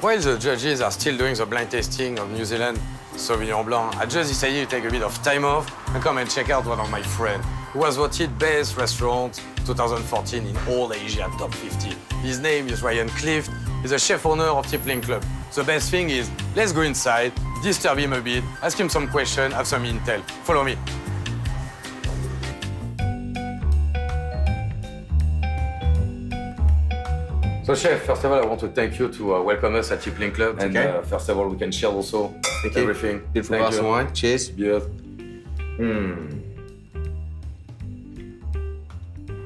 While the judges are still doing the blind tasting of New Zealand Sauvignon Blanc, I just decided to take a bit of time off and come and check out one of my friends, who was voted best restaurant 2014 in all Asia top 50. His name is Ryan Clift. He's a chef owner of Tippling Club. The best thing is, let's go inside, disturb him a bit, ask him some questions, have some intel. Follow me. So, Chef, first of all, I want to thank you to welcome us at Tippling Club. And first of all, we can share also everything. Beautiful glass of wine. Cheers. Beautiful.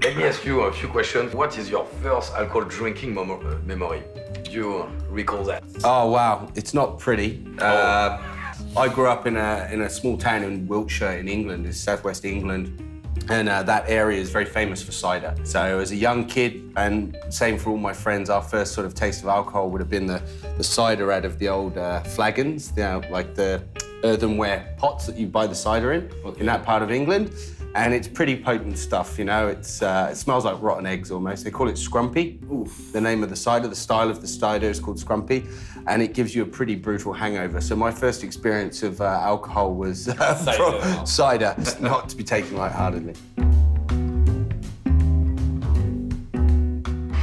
Let me ask you a few questions. What is your first alcohol drinking memory? Do you recall that? Oh, wow. It's not pretty. I grew up in a small town in Wiltshire in England, it's southwest England. And that area is very famous for cider. So as a young kid, and same for all my friends, our first sort of taste of alcohol would have been the cider out of the old flagons, like the earthenware pots that you buy the cider in that part of England. And it's pretty potent stuff, you know. It smells like rotten eggs almost. They call it scrumpy. Oof. The name of the cider, the style of the cider is called scrumpy, and it gives you a pretty brutal hangover. So my first experience of alcohol was cider. It's not to be taken lightheartedly.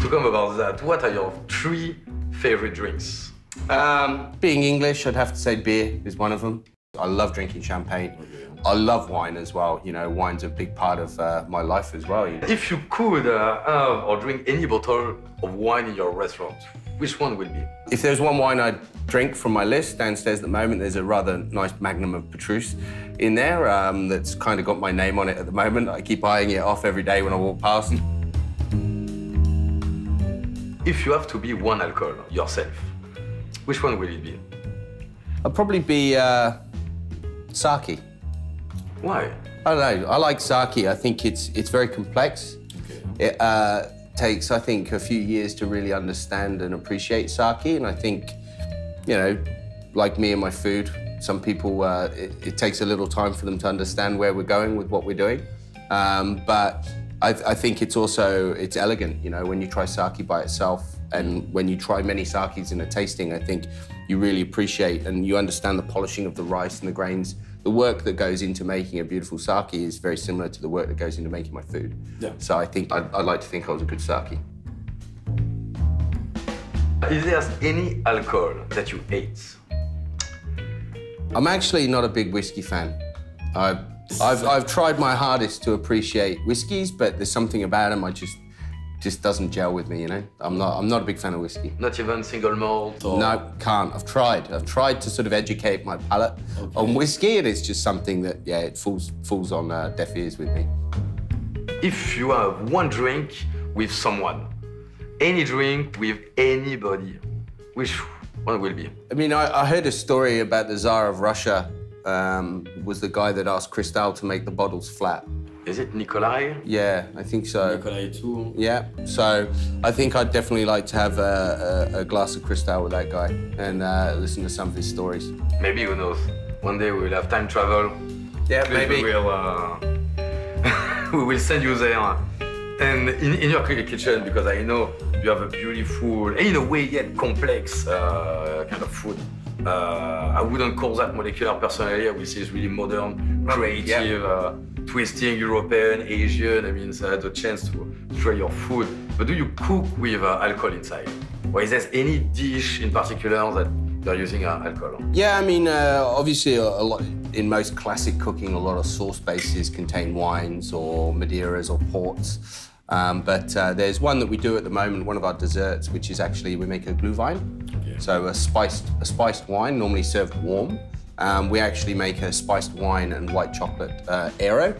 To come about that, what are your 3 favorite drinks? Being English, I'd have to say beer is one of them. I love drinking champagne. I love wine as well. You know, wine's a big part of my life as well. You know? If you could have or drink any bottle of wine in your restaurant, which one would be? If there's one wine I'd drink from my list downstairs at the moment, there's a rather nice Magnum of Petrus in there that's kind of got my name on it at the moment. I keep eyeing it off every day when I walk past. If you have to be one alcohol yourself, which one will it be? I'd probably be sake. Why? I don't know. I like sake. I think it's very complex. Okay. It takes, I think, a few years to really understand and appreciate sake. And I think, you know, like me and my food, some people, it takes a little time for them to understand where we're going with what we're doing. But I think it's elegant, you know, when you try sake by itself and when you try many sakes in a tasting, I think you really appreciate and you understand the polishing of the rice and the grains. The work that goes into making a beautiful sake is very similar to the work that goes into making my food. Yeah. So I think I'd like to think I was a good sake. Is there any alcohol that you hate? I'm actually not a big whiskey fan. I've tried my hardest to appreciate whiskies, but there's something about them just doesn't gel with me, you know? I'm not a big fan of whiskey. Not even single malt or... No, can't. I've tried to sort of educate my palate on whiskey, and it's just something that, yeah, it falls on deaf ears with me. If you have one drink with someone, any drink with anybody, which one will be? I mean, I heard a story about the Tsar of Russia, was the guy that asked Cristal to make the bottles flat. Is it Nikolai? Yeah, I think so. Nikolai too. Yeah, so I think I'd definitely like to have a glass of Cristal with that guy and listen to some of his stories. Maybe, who knows? One day we will have time travel. Yeah, maybe. We will send you there. And in your kitchen, because I know you have a beautiful, and in a way yet complex kind of food. I wouldn't call that molecular personally. I would say it's really modern, creative, twisting, European, Asian. I mean, so I had a chance to try your food. But do you cook with alcohol inside? Or is there any dish in particular that you're using alcohol? Yeah, I mean, obviously, a lot in most classic cooking, a lot of sauce bases contain wines or Madeiras or ports. But there's one that we do at the moment, one of our desserts, which is actually we make a glühwein. Okay. So a spiced wine, normally served warm. We actually make a spiced wine and white chocolate aero,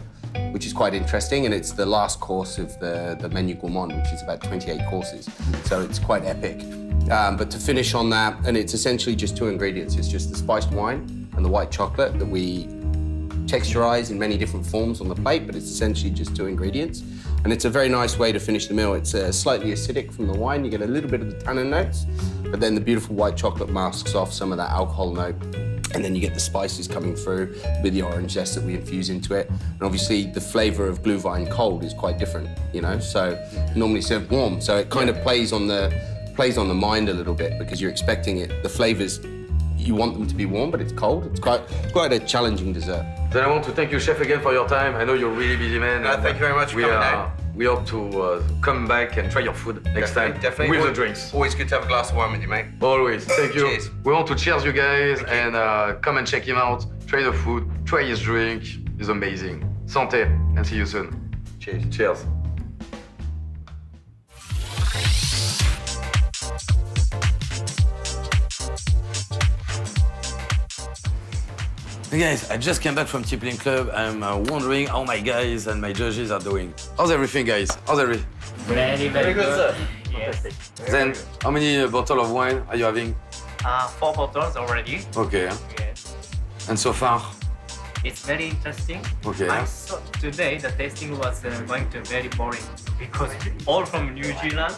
which is quite interesting, and it's the last course of the menu gourmand, which is about 28 courses. So it's quite epic. But to finish on that, and it's essentially just 2 ingredients. It's just the spiced wine and the white chocolate that we texturize in many different forms on the plate, but it's essentially just 2 ingredients. And it's a very nice way to finish the meal. It's slightly acidic from the wine. You get a little bit of the tannin notes, but then the beautiful white chocolate masks off some of that alcohol note. And then you get the spices coming through with the orange zest that we infuse into it. And obviously the flavor of glühwein cold is quite different, you know, so normally served warm. So it kind of plays on the plays on the mind a little bit because you're expecting the flavors, you want them to be warm, but it's cold. It's quite a challenging dessert. Then I want to thank you, Chef, again for your time. I know you're a really busy man. Thank you very much for coming down. We hope to come back and try your food next time. Definitely. With the drinks. Always good to have a glass of wine with you, mate. Always. Thank you. Cheers. We want to cheers you guys and come and check him out. Try the food, try his drink. It's amazing. Santé, and see you soon. Cheers. Cheers. Hey guys, I just came back from Tippling Club. I'm wondering how my guys and my judges are doing. How's everything, guys? How's everything? Very, very good, sir. Yes. Then, how many bottles of wine are you having? 4 bottles already. Okay. Yes. And so far? It's very interesting. Okay. I saw today the tasting was going to very boring because all from New Zealand,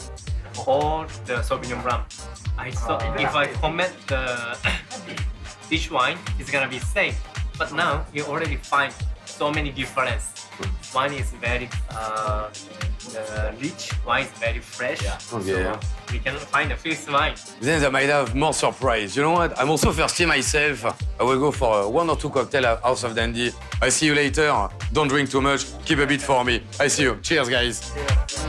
all the Sauvignon Blanc. I thought if I comment the each wine is gonna be same, but now you already find so many difference. Wine is very rich, wine is very fresh. Okay. So we can find a fifth wine. Then I might have more surprise. You know what? I'm also thirsty myself. I will go for 1 or 2 cocktails at House of Dandy. I see you later. Don't drink too much. Keep a bit for me. I see you. Cheers, guys. Yeah.